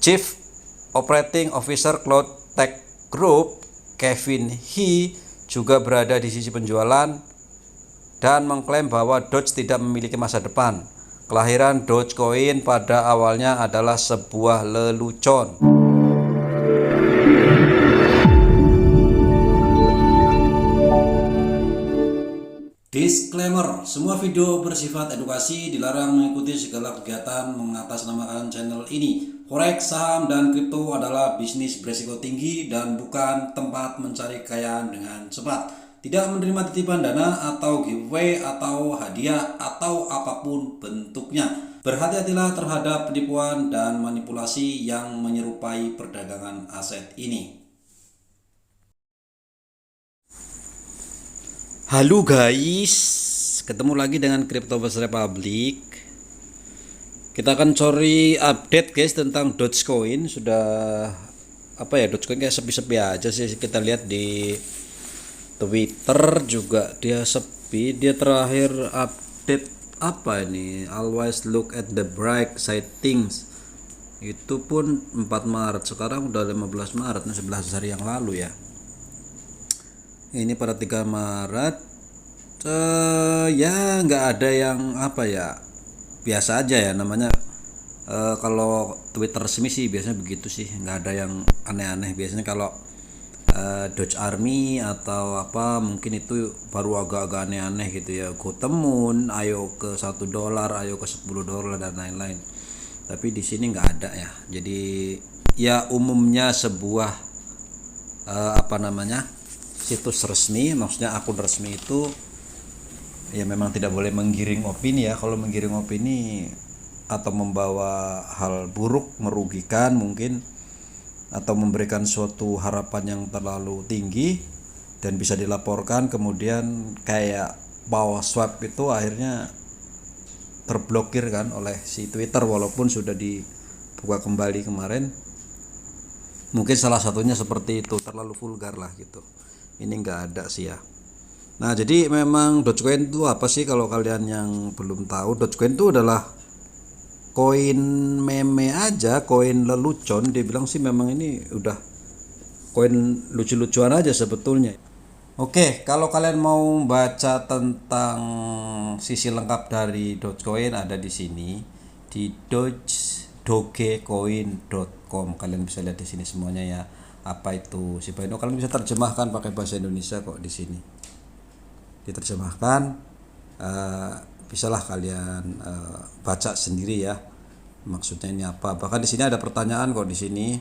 Chief Operating Officer Cloud Tech Group, Kevin He, juga berada di sisi penjualan dan mengklaim bahwa Doge tidak memiliki masa depan. Kelahiran Dogecoin pada awalnya adalah sebuah lelucon. Disclaimer, semua video bersifat edukasi, dilarang mengikuti segala kegiatan mengatasnamakan channel ini. Forex, saham, dan kripto adalah bisnis beresiko tinggi dan bukan tempat mencari kekayaan dengan cepat. Tidak menerima titipan dana atau giveaway atau hadiah atau apapun bentuknya. Berhati-hatilah terhadap penipuan dan manipulasi yang menyerupai perdagangan aset ini. Halo guys, ketemu lagi dengan Cryptobuzz Republic. Kita akan cari update guys tentang Dogecoin. Sudah Dogecoin kayak sepi-sepi aja sih. Kita lihat di Twitter juga dia sepi. Dia terakhir update always look at the bright side things. Itu pun 4 Maret. Sekarang udah 15 Maret, 11 hari yang lalu ya. Ini pada 3 Maret ya nggak ada yang biasa aja ya namanya. Kalau Twitter resmi sih biasanya begitu sih, nggak ada yang aneh-aneh. Biasanya kalau Doge Army atau mungkin itu baru agak-agak aneh-aneh gitu ya. Go temun, ayo ke $1, ayo ke $10 dan lain-lain. Tapi di sini nggak ada ya. Jadi ya umumnya sebuah situs resmi, maksudnya akun resmi itu ya memang tidak boleh menggiring opini ya. Kalau menggiring opini atau membawa hal buruk, merugikan mungkin, atau memberikan suatu harapan yang terlalu tinggi dan bisa dilaporkan, kemudian kayak power swap itu akhirnya terblokir kan oleh si Twitter walaupun sudah dibuka kembali kemarin. Mungkin salah satunya seperti itu, terlalu vulgar lah gitu. Ini nggak ada sih ya. Nah, jadi memang Dogecoin itu apa sih kalau kalian yang belum tahu? Dogecoin itu adalah koin meme aja, koin lelucon. Dia bilang sih memang ini udah koin lucu-lucuan aja sebetulnya. Oke, kalau kalian mau baca tentang sisi lengkap dari Dogecoin ada di sini di dogecoin.com. Kalian bisa lihat di sini semuanya ya. Apa itu Shiba Inu, kalian bisa terjemahkan pakai bahasa Indonesia kok di sini. Diterjemahkan, bisalah kalian baca sendiri ya. Maksudnya ini apa? Bahkan di sini ada pertanyaan kok di sini.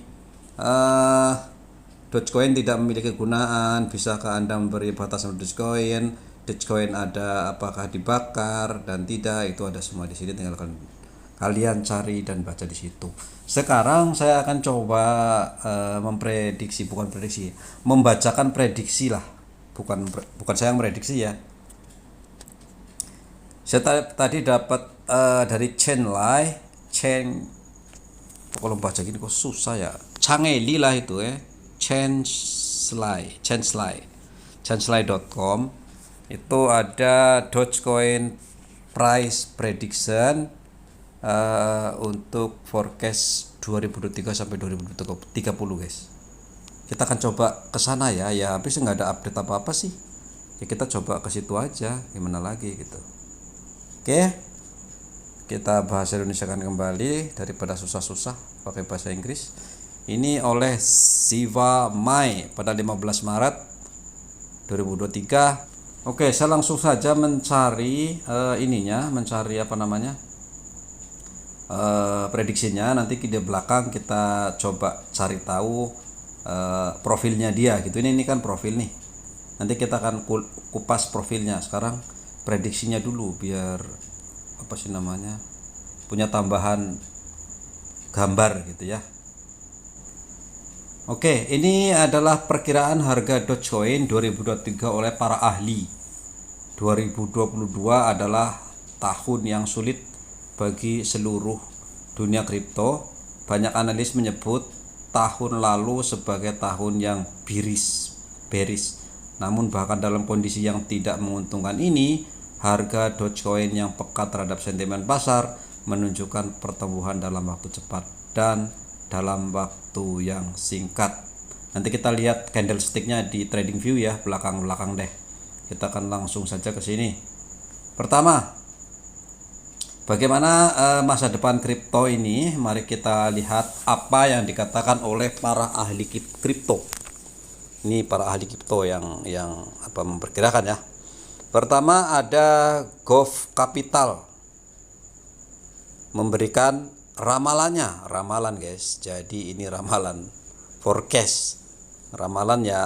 Dogecoin tidak memiliki kegunaan, bisakah Anda memberi batasan Dogecoin? Dogecoin ada apakah dibakar dan tidak? Itu ada semua di sini, tinggal kalian cari dan baca di situ. Sekarang saya akan coba membacakan prediksi lah. Bukan saya yang prediksi ya. Saya tadi dapat dari kalau baca gini kok susah ya. Changeli lah itu ya. Chancellay.com itu ada Dogecoin price prediction untuk forecast 2023 sampai 2030 guys. Kita akan coba ke sana ya. Ya habis nggak ada update apa-apa sih. Ya kita coba ke situ aja, gimana lagi gitu. Oke. Kita bahasa Indonesia kan kembali daripada susah-susah pakai bahasa Inggris. Ini oleh Siva Mai pada 15 Maret 2023. Oke, saya langsung saja mencari prediksinya. Nanti di belakang kita coba cari tahu profilnya dia gitu. Ini kan profil nih. Nanti kita akan kupas profilnya. Sekarang prediksinya dulu biar punya tambahan gambar gitu ya. Oke, ini adalah perkiraan harga Dogecoin 2023 oleh para ahli. 2022 adalah tahun yang sulit bagi seluruh dunia kripto. Banyak analis menyebut tahun lalu sebagai tahun yang bearish. Namun bahkan dalam kondisi yang tidak menguntungkan ini, harga Dogecoin yang peka terhadap sentimen pasar menunjukkan pertumbuhan dalam waktu cepat dan dalam waktu yang singkat. Nanti kita lihat candlesticknya di TradingView ya, belakang-belakang deh. Kita akan langsung saja ke sini. Pertama, bagaimana masa depan kripto ini? Mari kita lihat apa yang dikatakan oleh para ahli kripto. Ini para ahli kripto yang memperkirakan ya. Pertama ada Gov Capital memberikan ramalan guys. Jadi ini ramalan forecast, ramalan ya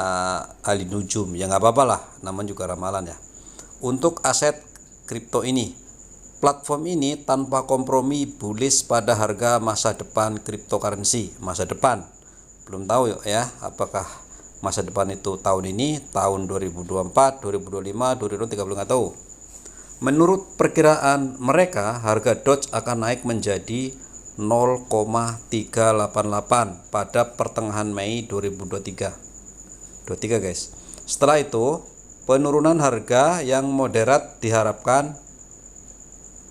ahli nujum ya, nggak apa-apa lah, namanya juga ramalan ya. Untuk aset kripto ini, platform ini tanpa kompromi bullish pada harga masa depan cryptocurrency. Masa depan belum tahu ya, apakah masa depan itu tahun ini, tahun 2024, 2025, 2030, nggak tahu. Menurut perkiraan mereka, harga Doge akan naik menjadi 0,388 pada pertengahan Mei 2023 guys. Setelah itu, penurunan harga yang moderat diharapkan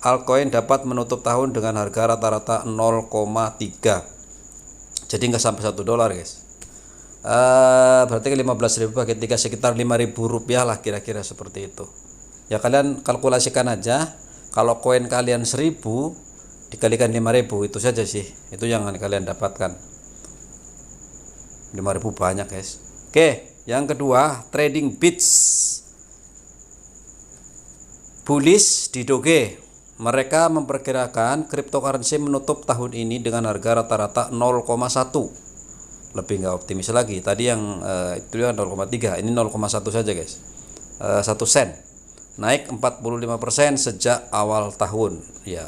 altcoin dapat menutup tahun dengan harga rata-rata 0,3. Jadi nggak sampai $1 guys. Berarti 15.000 bagi 3 sekitar Rp5.000 lah, kira-kira seperti itu. Ya kalian kalkulasikan aja, kalau koin kalian 1000 dikalikan 5.000, itu saja sih, itu yang kalian dapatkan. 5.000 banyak guys. Oke, yang kedua, Trading Beats bullish di Doge. Mereka memperkirakan cryptocurrency menutup tahun ini dengan harga rata-rata 0,1. Lebih nggak optimis lagi. Tadi yang itu 0,3, ini 0,1 saja guys. 1 sen. Naik 45% sejak awal tahun. Ya,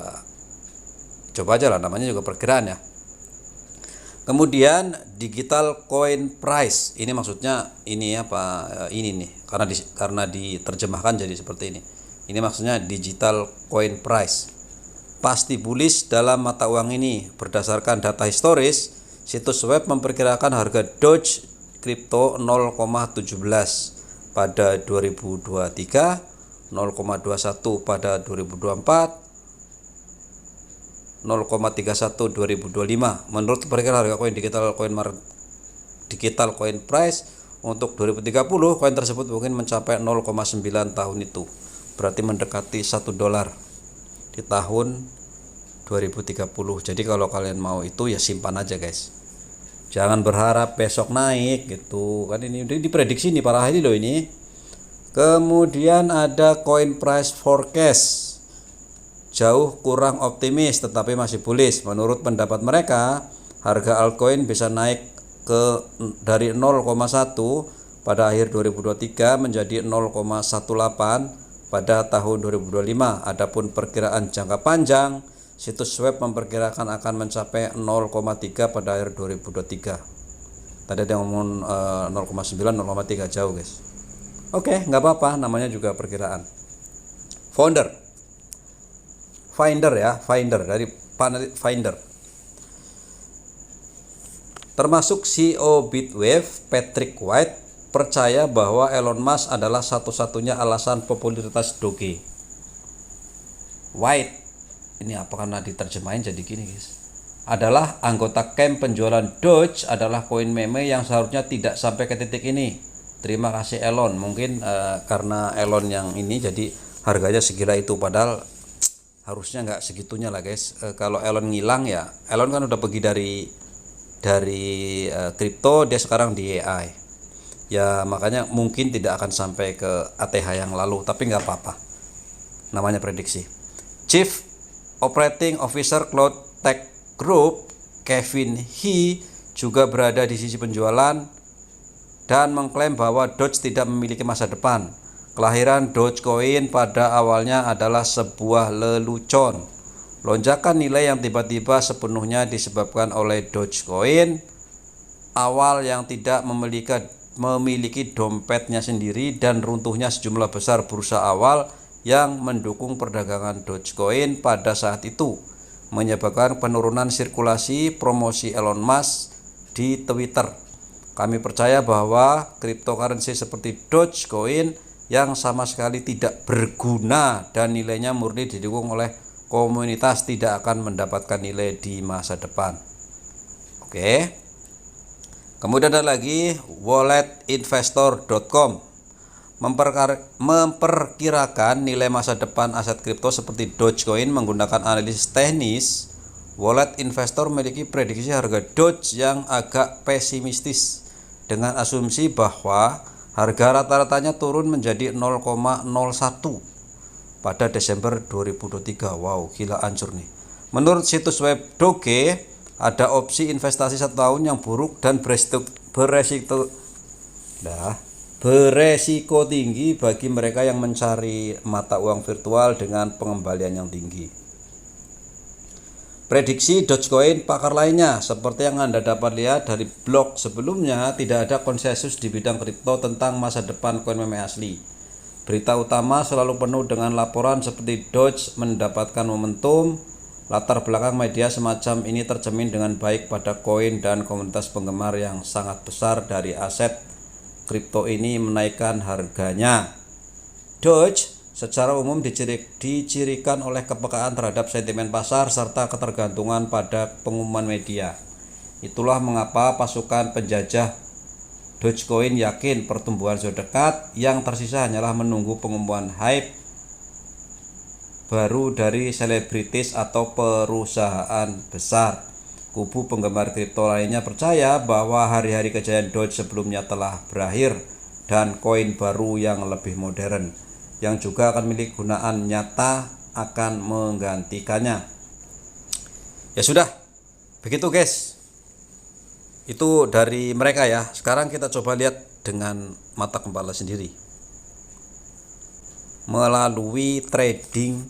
coba aja lah, namanya juga perkiraan ya. Kemudian digital coin price. Ini maksudnya ini apa? Ini nih, karena diterjemahkan jadi seperti ini. Ini maksudnya digital coin price. Pasti bullish dalam mata uang ini. Berdasarkan data historis, situs web memperkirakan harga Doge kripto 0,17 pada 2023, 0,21 pada 2024, 0,31 2025. Menurut perkiraan harga koin digital coin price untuk 2030, koin tersebut mungkin mencapai 0,9 tahun itu. Berarti mendekati $1 di tahun 2030. Jadi kalau kalian mau itu ya simpan aja guys. Jangan berharap besok naik gitu. Kan ini udah diprediksi nih para ahli loh ini. Kemudian ada coin price forecast. Jauh kurang optimis tetapi masih bullish. Menurut pendapat mereka, harga altcoin bisa naik dari 0,1 pada akhir 2023 menjadi 0,18 pada tahun 2025. Adapun perkiraan jangka panjang, situs web memperkirakan akan mencapai 0,3 pada akhir 2023. Tadi ada yang ngomong 0,9, 0,3 jauh guys. Oke, nggak apa-apa, namanya juga perkiraan. Finder dari panel Finder. Termasuk CEO Bitwave, Patrick White, percaya bahwa Elon Musk adalah satu-satunya alasan popularitas Doge. White, ini apa karena diterjemahin jadi gini guys, adalah anggota camp penjualan Doge adalah koin meme yang seharusnya tidak sampai ke titik ini. Terima kasih Elon. Mungkin karena Elon yang ini jadi harganya segila itu, padahal harusnya nggak segitunya lah guys. Kalau Elon ngilang ya, Elon kan udah pergi dari kripto, dia sekarang di AI ya, makanya mungkin tidak akan sampai ke ATH yang lalu, tapi nggak apa-apa, namanya prediksi. Chief Operating Officer Cloud Tech Group Kevin He juga berada di sisi penjualan dan mengklaim bahwa Doge tidak memiliki masa depan. Kelahiran Dogecoin pada awalnya adalah sebuah lelucon. Lonjakan nilai yang tiba-tiba sepenuhnya disebabkan oleh Dogecoin awal yang tidak memiliki dompetnya sendiri dan runtuhnya sejumlah besar bursa awal yang mendukung perdagangan Dogecoin pada saat itu, menyebabkan penurunan sirkulasi promosi Elon Musk di Twitter. Kami percaya bahwa cryptocurrency seperti Dogecoin yang sama sekali tidak berguna dan nilainya murni didukung oleh komunitas tidak akan mendapatkan nilai di masa depan. Oke. Kemudian ada lagi walletinvestor.com, memperkirakan nilai masa depan aset kripto seperti Dogecoin menggunakan analisis teknis. Wallet Investor memiliki prediksi harga Doge yang agak pesimistis dengan asumsi bahwa harga rata-ratanya turun menjadi 0,01 pada Desember 2023. Wow, gila hancur nih. Menurut situs web Doge, ada opsi investasi 1 tahun yang buruk dan beresiko tinggi bagi mereka yang mencari mata uang virtual dengan pengembalian yang tinggi. Prediksi Dogecoin pakar lainnya, seperti yang Anda dapat lihat dari blog sebelumnya, tidak ada konsensus di bidang kripto tentang masa depan koin meme asli. Berita utama selalu penuh dengan laporan seperti Doge mendapatkan momentum. Latar belakang media semacam ini tercermin dengan baik pada koin dan komunitas penggemar yang sangat besar dari aset kripto ini menaikkan harganya. Doge secara umum dicirikan oleh kepekaan terhadap sentimen pasar serta ketergantungan pada pengumuman media. Itulah mengapa pasukan penjajah Dogecoin yakin pertumbuhan sudah dekat, yang tersisa hanyalah menunggu pengumuman hype baru dari selebritis atau perusahaan besar. Kubu penggemar kripto lainnya percaya bahwa hari-hari kejayaan Doge sebelumnya telah berakhir dan koin baru yang lebih modern yang juga akan memiliki gunaan nyata akan menggantikannya. Ya sudah, begitu guys. Itu dari mereka ya. Sekarang kita coba lihat dengan mata kepala sendiri melalui trading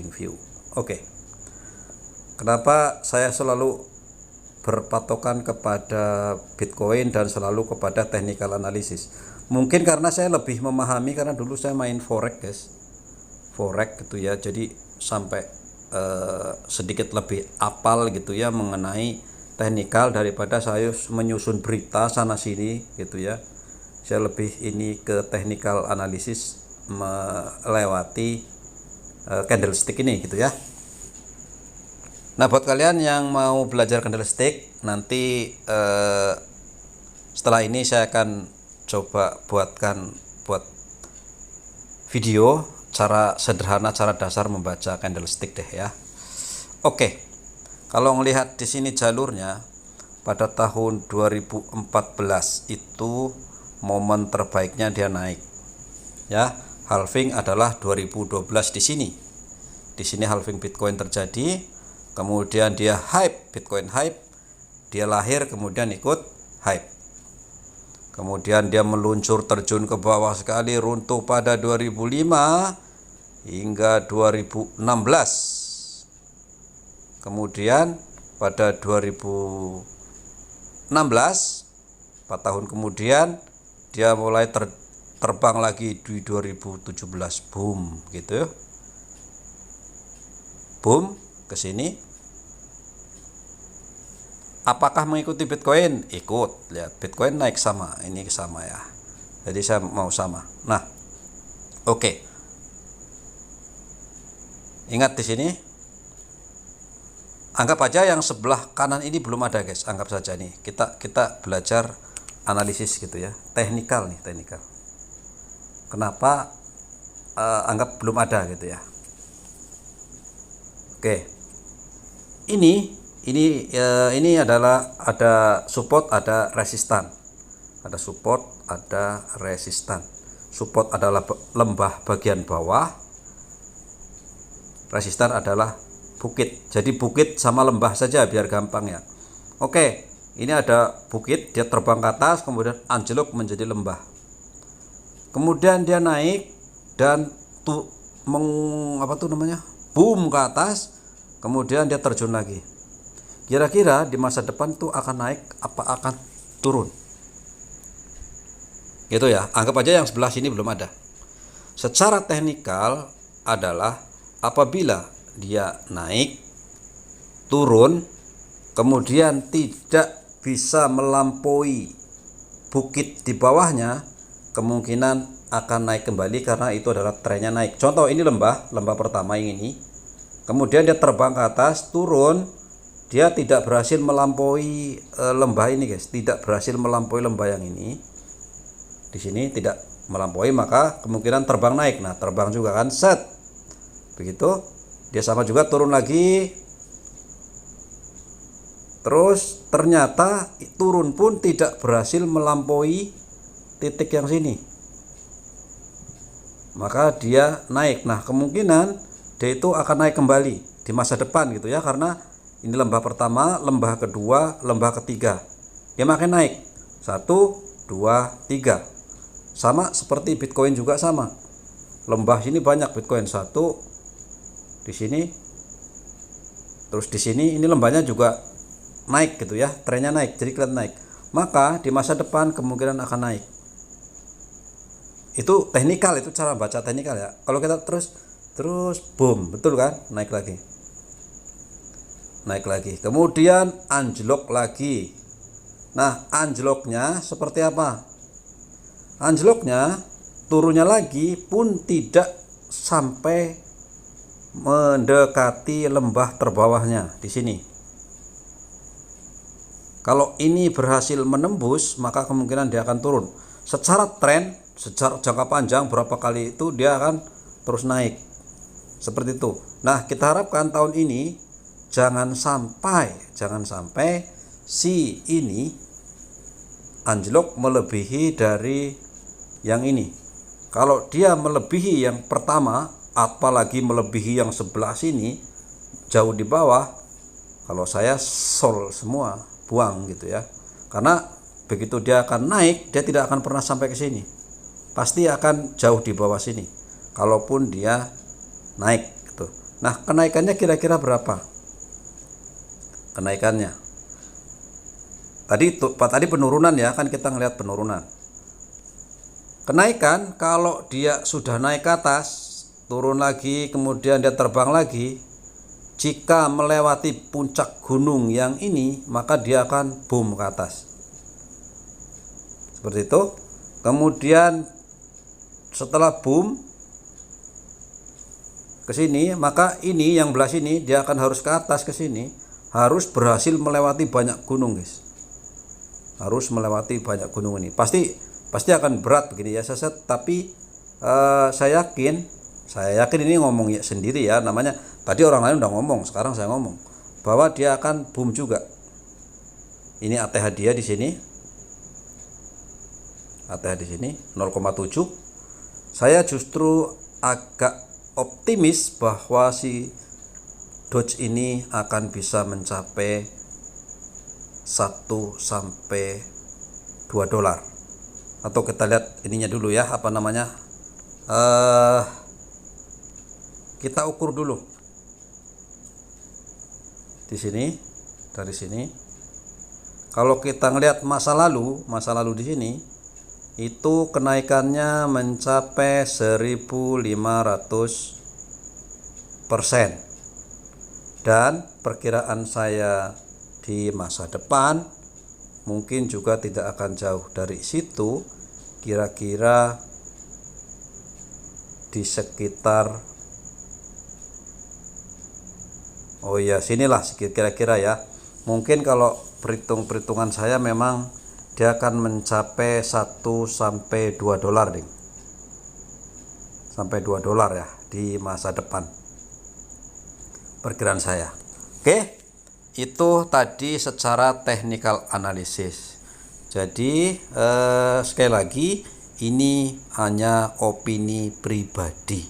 view. Oke. Kenapa saya selalu berpatokan kepada Bitcoin dan selalu kepada technical analysis? Mungkin karena saya lebih memahami, karena dulu saya main forex guys, forex gitu ya, jadi sampai sedikit lebih apal gitu ya mengenai teknikal daripada saya menyusun berita sana sini gitu ya. Saya lebih ini ke technical analysis melewati candlestick ini gitu ya. Nah, buat kalian yang mau belajar candlestick, nanti setelah ini saya akan coba buat video cara sederhana, cara dasar membaca candlestick deh ya. Oke. Kalau melihat di sini jalurnya pada tahun 2014 itu momen terbaiknya dia naik. Ya, halving adalah 2012 di sini. Di sini halving Bitcoin terjadi, kemudian dia hype, Bitcoin hype, dia lahir kemudian ikut hype. Kemudian dia meluncur terjun ke bawah sekali, runtuh pada 2005 hingga 2016. Kemudian pada 2016, 4 tahun kemudian dia mulai terbang lagi di 2017, boom gitu. Boom ke sini. Apakah mengikuti Bitcoin? Ikut. Lihat, Bitcoin naik sama, ini sama ya. Jadi saya mau sama. Nah, oke. Ingat di sini. Anggap aja yang sebelah kanan ini belum ada, guys. Anggap saja nih. Kita belajar analisis gitu ya. Teknikal nih, teknikal. Kenapa anggap belum ada gitu ya. Oke. Ini adalah ada support, ada resistan. Ada support, ada resistan. Support adalah lembah bagian bawah. Resistan adalah bukit. Jadi bukit sama lembah saja biar gampang ya. Oke, ini ada bukit, dia terbang ke atas, kemudian anjlok menjadi lembah. Kemudian dia naik dan boom ke atas, kemudian dia terjun lagi. Kira-kira di masa depan tuh akan naik apa akan turun? Gitu ya. Anggap aja yang sebelah sini belum ada. Secara teknikal adalah apabila dia naik, turun, kemudian tidak bisa melampaui bukit di bawahnya, kemungkinan akan naik kembali karena itu adalah trennya naik. Contoh ini lembah pertama yang ini. Kemudian dia terbang ke atas, turun, dia tidak berhasil melampaui lembah ini guys, tidak berhasil melampaui lembah yang ini. Di sini tidak melampaui, maka kemungkinan terbang naik. Nah, terbang juga kan, set. Begitu, dia sama juga turun lagi. Terus ternyata turun pun tidak berhasil melampaui titik yang sini. Maka dia naik. Nah, kemungkinan dia itu akan naik kembali di masa depan gitu ya, karena ini lembah pertama, lembah kedua, lembah ketiga. Dia makin naik. 1, 2, 3. Sama seperti Bitcoin juga sama. Lembah sini banyak Bitcoin, 1 di sini. Terus di sini ini lembahnya juga naik gitu ya, trennya naik, jadi kelihatan naik. Maka di masa depan kemungkinan akan naik. Itu teknikal, itu cara baca teknikal ya. Kalau kita terus boom, betul kan? Naik lagi. Naik lagi. Kemudian anjlok lagi. Nah, anjloknya seperti apa? Anjloknya turunnya lagi pun tidak sampai mendekati lembah terbawahnya di sini. Kalau ini berhasil menembus, maka kemungkinan dia akan turun. Secara tren, secara jangka panjang berapa kali itu dia akan terus naik. Seperti itu. Nah, kita harapkan tahun ini jangan sampai si ini anjlok melebihi dari yang ini. Kalau dia melebihi yang pertama, apalagi melebihi yang sebelah sini, jauh di bawah, kalau saya sol semua, buang gitu ya. Karena begitu dia akan naik, dia tidak akan pernah sampai ke sini. Pasti akan jauh di bawah sini. Kalaupun dia naik gitu. Nah, kenaikannya kira-kira berapa? Kenaikannya. Tadi penurunan ya, kan kita ngelihat penurunan. Kenaikan kalau dia sudah naik ke atas, turun lagi, kemudian dia terbang lagi, jika melewati puncak gunung yang ini, maka dia akan boom ke atas. Seperti itu. Kemudian setelah boom ke sini, maka ini yang belah sini dia akan harus ke atas ke sini, harus berhasil melewati banyak gunung, guys. Harus melewati banyak gunung ini. Pasti akan berat begini ya, tapi saya yakin ini ngomong ya sendiri ya, namanya tadi orang lain udah ngomong, sekarang saya ngomong bahwa dia akan boom juga. Ini ATH dia di sini. ATH di sini 0,7. Saya justru agak optimis bahwa si Doge ini akan bisa mencapai 1 sampai 2 dolar. Atau kita lihat ininya dulu ya, apa namanya, kita ukur dulu di sini, dari sini. Kalau kita ngelihat masa lalu di sini itu kenaikannya mencapai 1.500%, dan perkiraan saya di masa depan mungkin juga tidak akan jauh dari situ, kira-kira di sekitar, oh ya sinilah kira-kira ya. Mungkin kalau perhitungan saya memang dia akan mencapai 1 sampai 2 dolar nih. Sampai 2 dolar ya di masa depan, perkiraan saya. Oke. Itu tadi secara technical analisis. Jadi sekali lagi, ini hanya opini pribadi.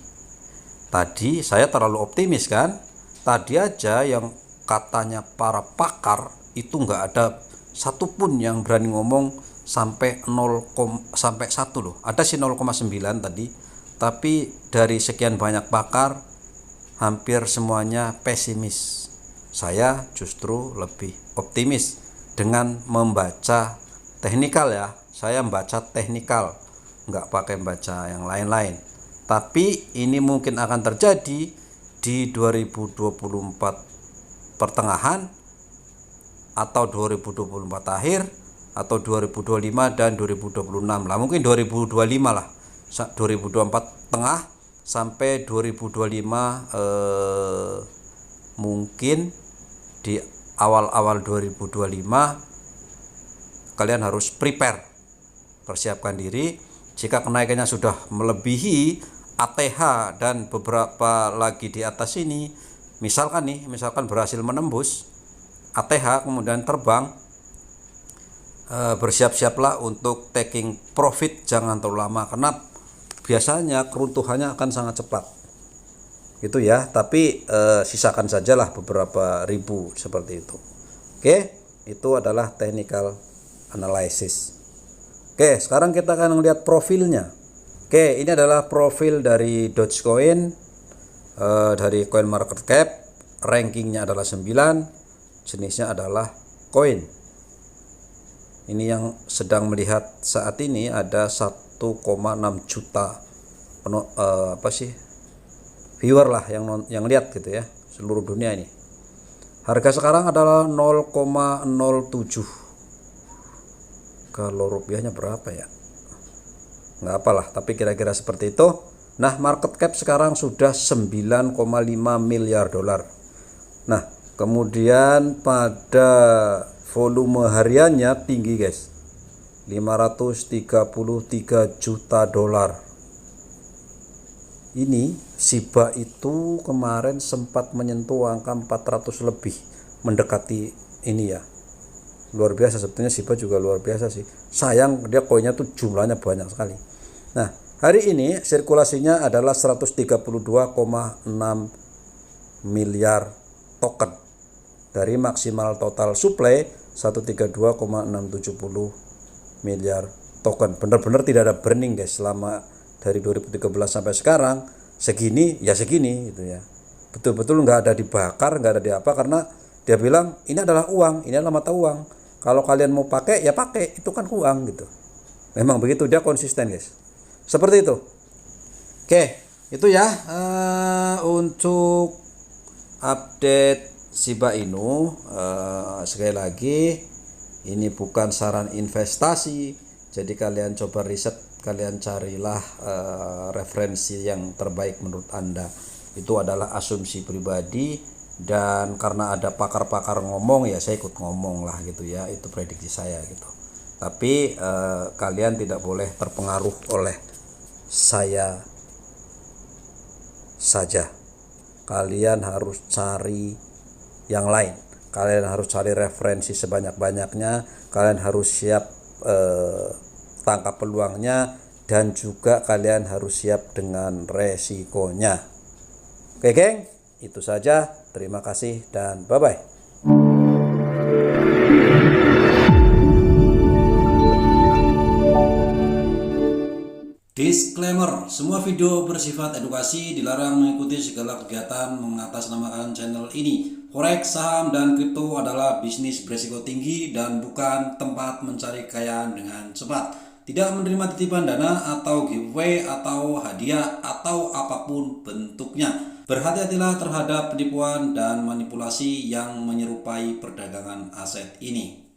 Tadi saya terlalu optimis kan? Tadi aja yang katanya para pakar itu nggak ada satupun yang berani ngomong sampai 1 loh. Ada sih 0,9 tadi, tapi dari sekian banyak pakar hampir semuanya pesimis. Saya justru lebih optimis dengan membaca teknikal ya. Saya membaca teknikal, nggak pakai baca yang lain-lain. Tapi ini mungkin akan terjadi di 2024 pertengahan, atau 2024 akhir, atau 2025 dan 2026 lah. Mungkin 2025 lah, 2024 tengah sampai 2025 mungkin di awal-awal 2025 kalian harus persiapkan diri. Jika kenaikannya sudah melebihi ATH dan beberapa lagi di atas ini, misalkan berhasil menembus ATH kemudian terbang, bersiap-siaplah untuk taking profit, jangan terlalu lama karena biasanya keruntuhannya akan sangat cepat gitu ya. Tapi sisakan sajalah beberapa ribu seperti itu. Oke, itu adalah technical analysis. Oke, sekarang kita akan melihat profilnya. Oke, ini adalah profil dari Dogecoin, dari CoinMarketCap. Rankingnya adalah 9, jenisnya adalah koin. Ini yang sedang melihat saat ini ada 1,6 juta viewer lah yang lihat gitu ya, seluruh dunia ini. Harga sekarang adalah 0,07. Kalau rupiahnya berapa ya? Nggak apalah, tapi kira-kira seperti itu. Nah, market cap sekarang sudah 9,5 miliar dolar. Nah, kemudian pada volume hariannya tinggi guys, 533 juta dolar. Ini Shiba itu kemarin sempat menyentuh angka 400 lebih, mendekati ini ya. Luar biasa, sebetulnya Shiba juga luar biasa sih. Sayang dia koinnya tuh jumlahnya banyak sekali. Nah, hari ini sirkulasinya adalah 132,6 miliar token dari maksimal total supply 132,670 miliar token. Benar-benar tidak ada burning guys, selama dari 2013 sampai sekarang segini ya segini gitu ya. Betul-betul nggak ada dibakar, nggak ada di apa, karena dia bilang ini adalah uang, ini adalah mata uang. Kalau kalian mau pakai ya pakai, itu kan uang gitu. Memang begitu, dia konsisten guys. Seperti itu. Oke, itu ya untuk update Shiba Inu. Sekali lagi, ini bukan saran investasi. Jadi kalian coba riset, kalian carilah referensi yang terbaik menurut Anda. Itu adalah asumsi pribadi. Dan karena ada pakar-pakar ngomong ya saya ikut ngomong lah gitu ya, itu prediksi saya gitu. Tapi kalian tidak boleh terpengaruh oleh saya saja. Kalian harus cari yang lain, kalian harus cari referensi sebanyak-banyaknya, kalian harus siap tangkap peluangnya, dan juga kalian harus siap dengan resikonya. Oke geng, itu saja. Terima kasih dan bye-bye. Disclaimer, semua video bersifat edukasi, dilarang mengikuti segala kegiatan mengatasnamakan channel ini. Forex, saham, dan kripto adalah bisnis berisiko tinggi dan bukan tempat mencari kekayaan dengan cepat. Tidak menerima titipan dana atau giveaway atau hadiah atau apapun bentuknya. Berhati-hatilah terhadap penipuan dan manipulasi yang menyerupai perdagangan aset ini.